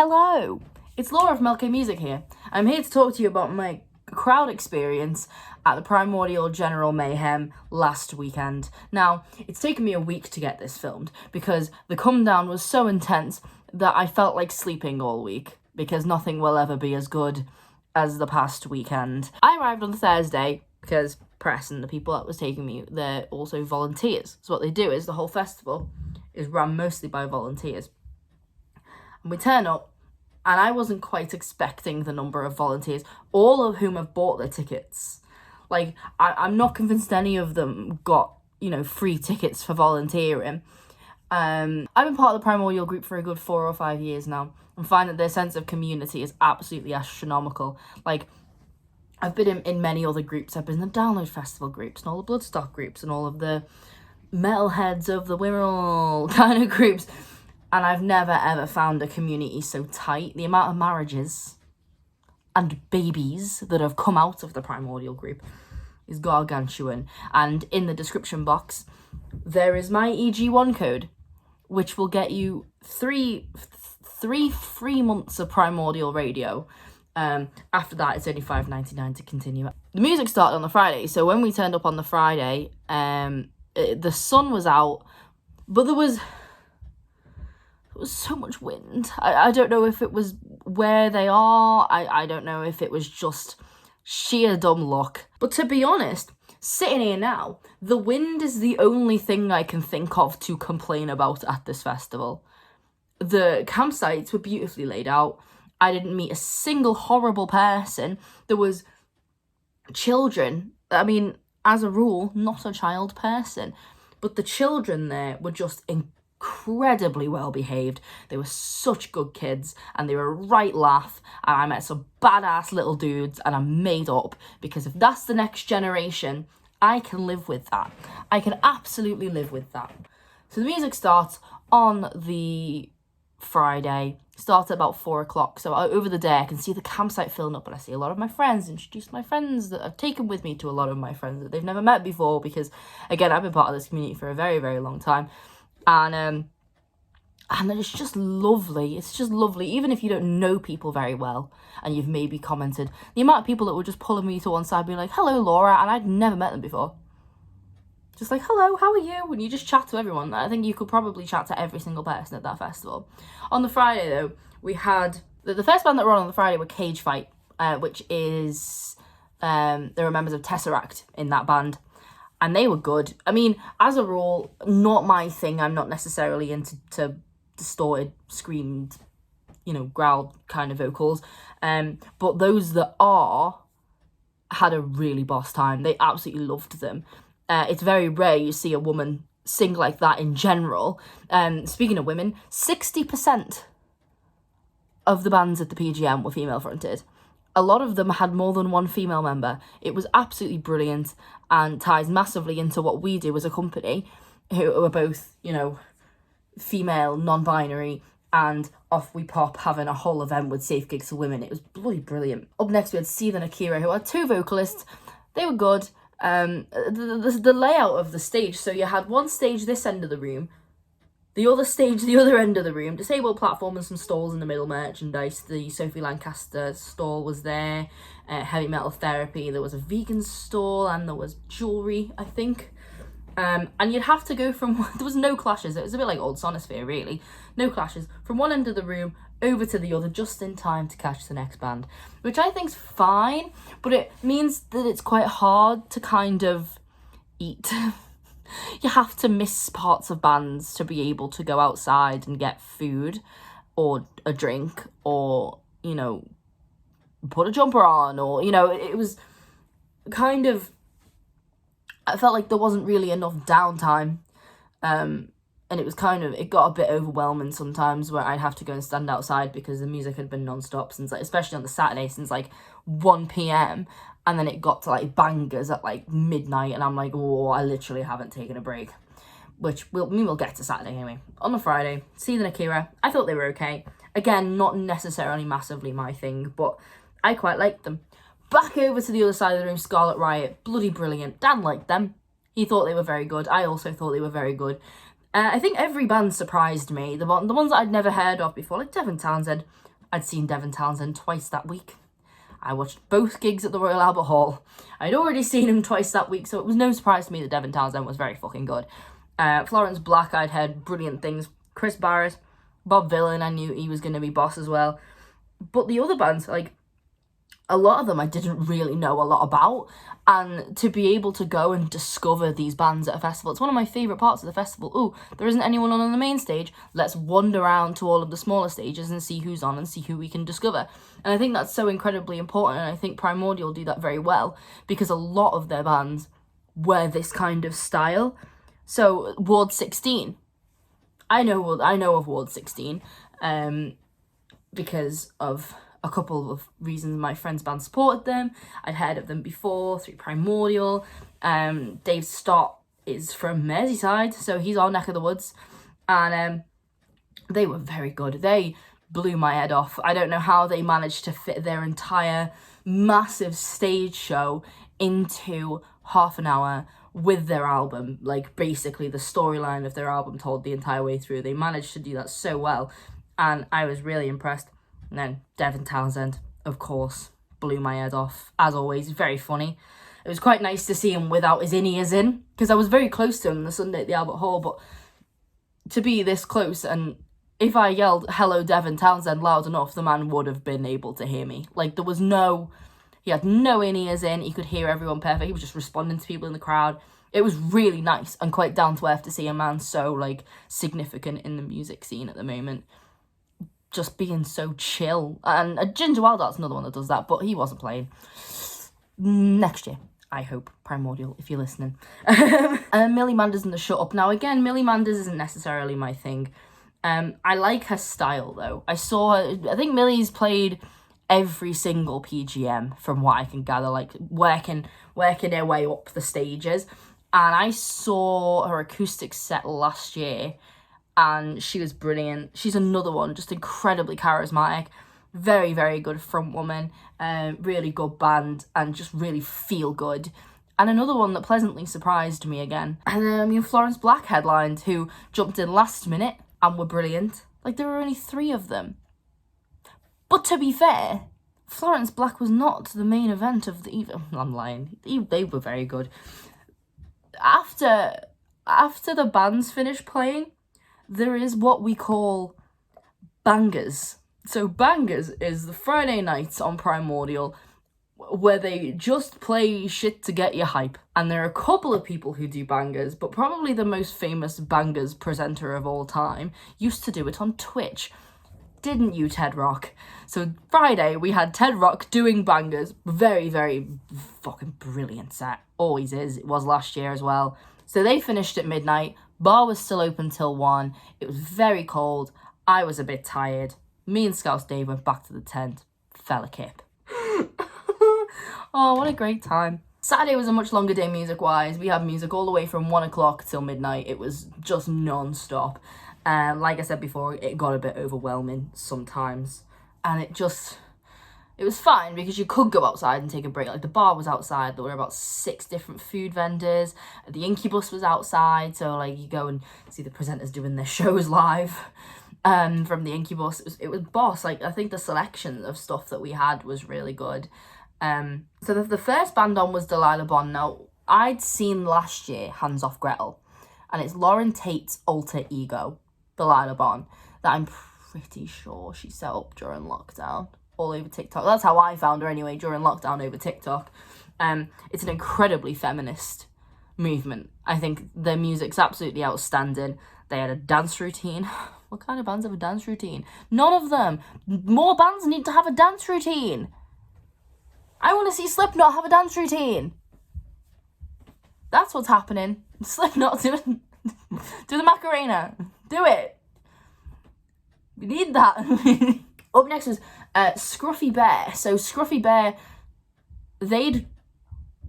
Hello, it's Laura from LKMusic here. I'm here to talk to you about my crowd experience at the Primordial General Mayhem last weekend. Now, it's taken me a week to get this filmed because the come down was so intense that I felt like sleeping all week because nothing will ever be as good as the past weekend. I arrived on the Thursday because press and the people that was taking me, they're also volunteers. So what they do is the whole festival is run mostly by volunteers. And we turn up, and I wasn't quite expecting the number of volunteers, all of whom have bought their tickets. Like, I'm not convinced any of them got, free tickets for volunteering. I've been part of the Primordial group for a good 4 or 5 years now, and find that their sense of community is absolutely astronomical. Like, I've been in many other groups. I've been in the Download Festival groups, and all the Bloodstock groups, and all of the metalheads of the Wirral kind of groups. And I've never, ever found a community so tight. The amount of marriages and babies that have come out of the Primordial group is gargantuan. And in the description box, there is my EG1 code, which will get you three free months of Primordial radio. After that, it's only $5.99 to continue. The music started on the Friday, so when we turned up on the Friday, the sun was out, but there was so much wind. I don't know if it was where they are. I don't know if it was just sheer dumb luck. But to be honest, sitting here now, the wind is the only thing I can think of to complain about at this festival. The campsites were beautifully laid out. I didn't meet a single horrible person. There was children. I mean, as a rule, not a child person. But the children there were just incredibly well behaved. They were such good kids and they were a right laugh, and I met some badass little dudes, and I'm made up because if that's the next generation, I can live with that. I can absolutely live with that. So the music starts on the Friday, starts at about 4 o'clock. So over the day I can see the campsite filling up, and I see a lot of my friends, introduce my friends that I've taken with me to a lot of my friends that they've never met before, because again, I've been part of this community for a very, very long time. And it's just lovely. It's just lovely. Even if you don't know people very well and you've maybe commented, the amount of people that were just pulling me to one side being like, hello, Laura, and I'd never met them before. Just like, hello, how are you? And you just chat to everyone. I think you could probably chat to every single person at that festival. On the Friday, though, we had... The first band that were on the Friday were Cage Fight, which is... there were members of Tesseract in that band. And they were good. I mean, as a rule, not my thing. I'm not necessarily into distorted, screamed, growled kind of vocals. But those that are had a really boss time. They absolutely loved them. It's very rare you see a woman sing like that in general. Speaking of women, 60% of the bands at the PGM were female fronted. A lot of them had more than one female member. It was absolutely brilliant and ties massively into what we do as a company, who are both, female, non-binary, and off we pop having a whole event with safe gigs for women. It was bloody brilliant. Up next we had Seeth and Akira, who had 2 vocalists. They were good. The layout of the stage, so you had one stage this end of the room, the other stage the other end of the room, disabled platform and some stalls in the middle, merchandise. The Sophie Lancaster stall was there, heavy metal therapy, there was a vegan stall, and there was jewellery, I think. And you'd have to go from... There was no clashes. It was a bit like old Sonosphere, really. No clashes. From one end of the room over to the other, just in time to catch the next band. Which I think's fine, but it means that it's quite hard to kind of eat. You have to miss parts of bands to be able to go outside and get food or a drink or, put a jumper on or, it was kind of... I felt like there wasn't really enough downtime, and it was it got a bit overwhelming sometimes where I'd have to go and stand outside because the music had been non-stop since, especially on the Saturday, since 1 p.m, and then it got to bangers at midnight, and I'm like, oh, I literally haven't taken a break, which we'll get to Saturday anyway. On the Friday, Seeth and Akira, I thought they were okay. Again, not necessarily massively my thing, but I quite liked them. Back over to the other side of the room, Scarlet Riot, bloody brilliant. Dan liked them. He thought they were very good. I also thought they were very good. I think every band surprised me. The ones that I'd never heard of before, like Devin Townsend, I'd seen Devin Townsend twice that week. I watched both gigs at the Royal Albert Hall. I'd already seen him twice that week, so it was no surprise to me that Devin Townsend was very fucking good. Florence Black, I'd heard brilliant things. Chris Barrett, Bob Vylan, I knew he was going to be boss as well. But the other bands, like, a lot of them I didn't really know a lot about. And to be able to go and discover these bands at a festival, it's one of my favourite parts of the festival. Ooh, there isn't anyone on the main stage. Let's wander around to all of the smaller stages and see who's on and see who we can discover. And I think that's so incredibly important, and I think Primordial do that very well, because a lot of their bands were this kind of style. So, Ward 16. I know of Ward 16, because of a couple of reasons. My friend's band supported them. I'd heard of them before through Primordial. Dave Stott is from Merseyside, so he's our neck of the woods. And they were very good. They blew my head off. I don't know how they managed to fit their entire massive stage show into half an hour with their album. Like, basically the storyline of their album told the entire way through. They managed to do that so well, and I was really impressed. And then Devin Townsend, of course, blew my head off. As always, very funny. It was quite nice to see him without his in-ears in, because I was very close to him the Sunday at the Albert Hall, but to be this close, and if I yelled, "Hello, Devin Townsend," loud enough, the man would have been able to hear me. Like, there was he had no in-ears in, he could hear everyone perfect, he was just responding to people in the crowd. It was really nice and quite down to earth to see a man so, like, significant in the music scene at the moment just being so chill. And Ginger Wildart's another one that does that, but he wasn't playing. Next year, I hope. Primordial, if you're listening. And Millie Manders and the Shut Up. Now, again, Millie Manders isn't necessarily my thing. I like her style, though. I think Millie's played every single PGM, from what I can gather, like, working her way up the stages. And I saw her acoustic set last year, and she was brilliant. She's another one, just incredibly charismatic, very, very good front woman, really good band, and just really feel good. And another one that pleasantly surprised me again. And Florence Black headlined, who jumped in last minute and were brilliant. Like, there were only 3 of them. But to be fair, Florence Black was not the main event of the evening. I'm lying. They were very good. After the bands finished playing, there is what we call bangers. So bangers is the Friday nights on Primordial where they just play shit to get you hype. And there are a couple of people who do bangers, but probably the most famous bangers presenter of all time used to do it on Twitch. Didn't you, Ted Rock? So Friday we had Ted Rock doing bangers. Very, very fucking brilliant set. Always is. It was last year as well. So they finished at midnight. Bar was still open till 1. It was very cold. I was a bit tired. Me and Scouse Dave went back to the tent. Fell a kip. Oh, what a great time. Saturday was a much longer day music-wise. We had music all the way from 1 o'clock till midnight. It was just non-stop. Like I said before, it got a bit overwhelming sometimes. And it was fine because you could go outside and take a break. Like, the bar was outside. There were about 6 different food vendors. The Incubus was outside. So, like, you go and see the presenters doing their shows live from the Incubus. It was boss. Like, I think the selection of stuff that we had was really good. So the first band on was Delilah Bond. Now, I'd seen last year Hands Off Gretel. And it's Lauren Tate's alter ego, Delilah Bond, that I'm pretty sure she set up during lockdown. All over TikTok. That's how I found her anyway, during lockdown over TikTok. It's an incredibly feminist movement. I think their music's absolutely outstanding. They had a dance routine. What kind of bands have a dance routine? None of them. More bands need to have a dance routine. I want to see Slipknot have a dance routine. That's what's happening. Slipknot do the Macarena. Do it. We need that. Up next was Scruffy Bear. So Scruffy Bear, they'd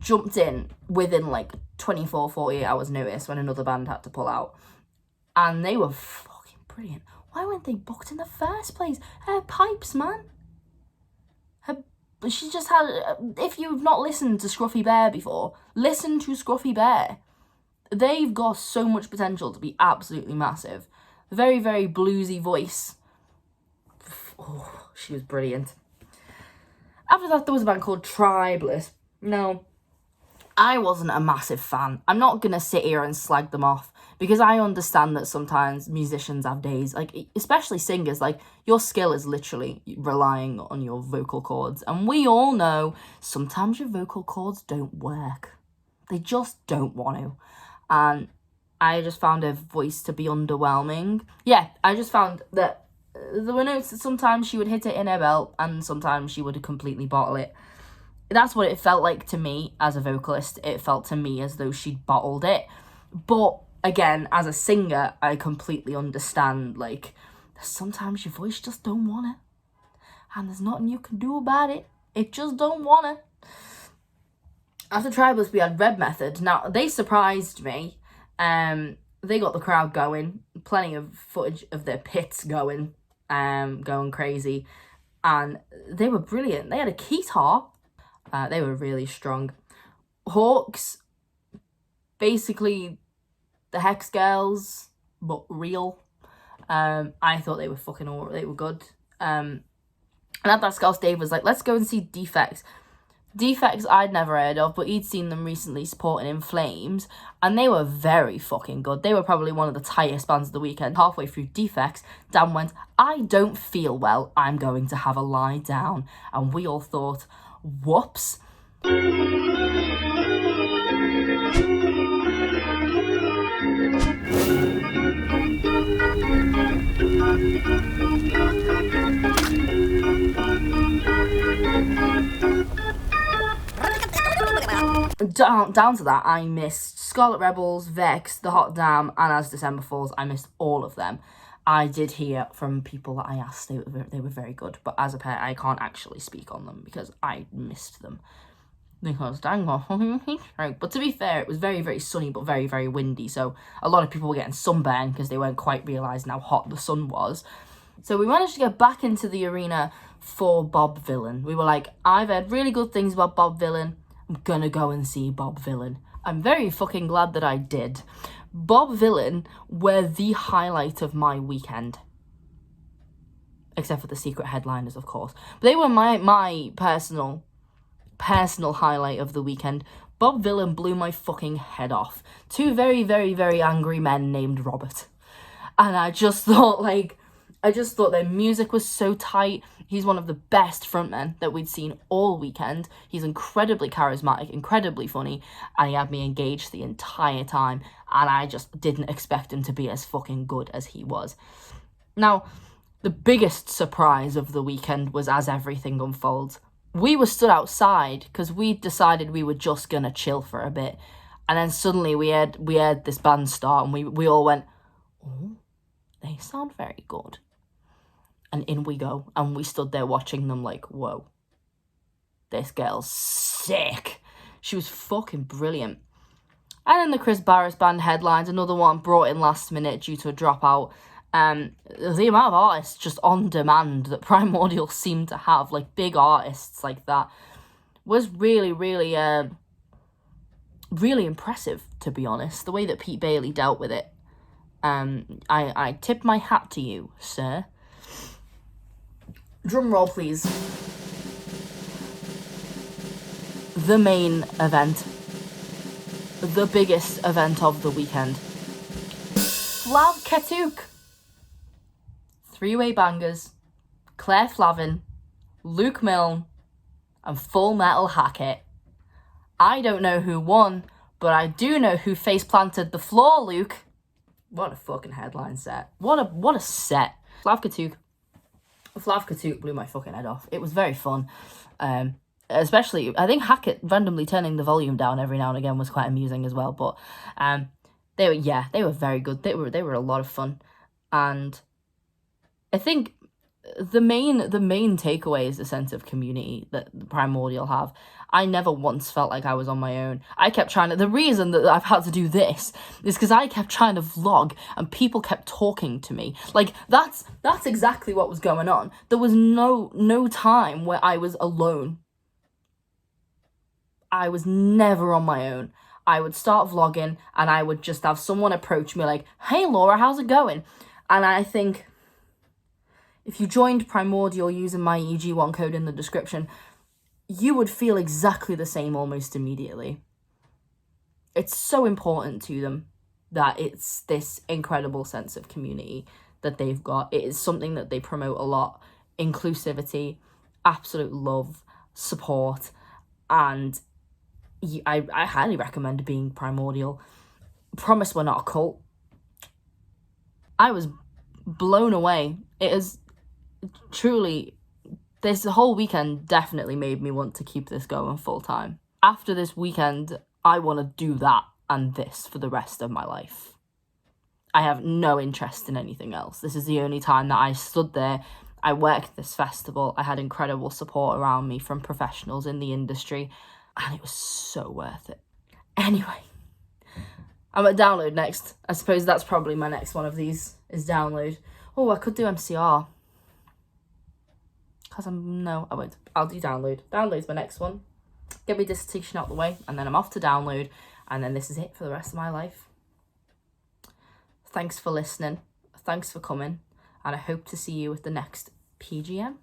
jumped in within like 24, 48 hours notice when another band had to pull out. And they were fucking brilliant. Why weren't they booked in the first place? Her pipes, man. She just had... If you've not listened to Scruffy Bear before, listen to Scruffy Bear. They've got so much potential to be absolutely massive. Very, very bluesy voice. Oh, she was brilliant. After that, there was a band called Tribeless. Now, I wasn't a massive fan. I'm not going to sit here and slag them off, because I understand that sometimes musicians have days, like, especially singers, like, your skill is literally relying on your vocal cords. And we all know sometimes your vocal cords don't work. They just don't want to. And I just found her voice to be underwhelming. Yeah, I just found that there were notes that sometimes she would hit it in her belt and sometimes she would completely bottle it. That's what it felt like to me as a vocalist. It felt to me as though she'd bottled it. But again, as a singer, I completely understand, like, sometimes your voice just don't want it. And there's nothing you can do about it. It just don't want it. After Tribals, we had Red Method. Now, they surprised me. They got the crowd going. Plenty of footage of their pits going crazy. And they were brilliant. They had a keytar. They were really strong. Hawks, basically the Hex Girls, but real. I thought they were fucking all, they were good. And at that Scouse, Dave was like, let's go and see Defects. Defects I'd never heard of, but he'd seen them recently supporting In Flames, and they were very fucking good. They were probably one of the tightest bands of the weekend. Halfway through Defects, Dan went, I don't feel well, I'm going to have a lie down. And we all thought, whoops. Down to that, I missed Scarlet Rebels, Vex, The Hot Damn, and As December Falls. I missed all of them. I did hear from people that I asked, they were very good, but as a pair, I can't actually speak on them because I missed them. Because dang right. But to be fair, it was very, very sunny, but very, very windy, so a lot of people were getting sunburned because they weren't quite realising how hot the sun was. So we managed to get back into the arena for Bob Vylan. We were like, I've heard really good things about Bob Vylan. I'm gonna go and see Bob Vylan. I'm very fucking glad that I did. Bob Vylan were the highlight of my weekend. Except for the secret headliners, of course. But they were my personal highlight of the weekend. Bob Vylan blew my fucking head off. Two very, very, very angry men named Robert. And I just thought their music was so tight. He's one of the best frontmen that we'd seen all weekend. He's incredibly charismatic, incredibly funny, and he had me engaged the entire time, and I just didn't expect him to be as fucking good as he was. Now, the biggest surprise of the weekend was as everything unfolds. We were stood outside because we decided we were just gonna chill for a bit, and then suddenly we heard this band start, and we all went, oh, they sound very good. And in we go, and we stood there watching them like, whoa, this girl's sick. She was fucking brilliant. And then the Chris Barris band headlines, another one brought in last minute due to a dropout. The amount of artists just on demand that Primordial seemed to have, like big artists like that, was really, really, really impressive, to be honest. The way that Pete Bailey dealt with it. I tip my hat to you, sir. Drum roll, please. The main event. The biggest event of the weekend. Flav Ketuk. Three-way bangers. Claire Flavin, Luke Milne, and Full Metal Hackett. I don't know who won, but I do know who face-planted the floor, Luke. What a fucking headline set. What a set. Flav Ketuk blew my fucking head off. It was very fun. Especially, I think Hackett randomly turning the volume down every now and again was quite amusing as well. But they were very good. They were a lot of fun. And I think the main takeaway is the sense of community that Primordial have. I never once felt like I was on my own. The reason that I've had to do this is because I kept trying to vlog and people kept talking to me. Like, that's exactly what was going on. There was no time where I was alone. I was never on my own. I would start vlogging and I would just have someone approach me like, hey Laura, how's it going? And I think, If you joined Primordial using my EG1 code in the description, you would feel exactly the same almost immediately. It's so important to them that it's this incredible sense of community that they've got. It is something that they promote a lot. Inclusivity, absolute love, support, and I highly recommend being Primordial. Promise we're not a cult. I was blown away. It is truly, this whole weekend definitely made me want to keep this going full time. After this weekend, I want to do that and this for the rest of my life. I have no interest in anything else. This is the only time that I stood there. I worked this festival. I had incredible support around me from professionals in the industry, and it was so worth it. Anyway, I'm at Download next. I suppose that's probably my next one of these, is Download. Oh, I could do MCR. No, I won't. I'll do Download. Download's my next one. Get my dissertation out the way, and then I'm off to Download, and then this is it for the rest of my life. Thanks for listening. Thanks for coming, and I hope to see you at the next PGM.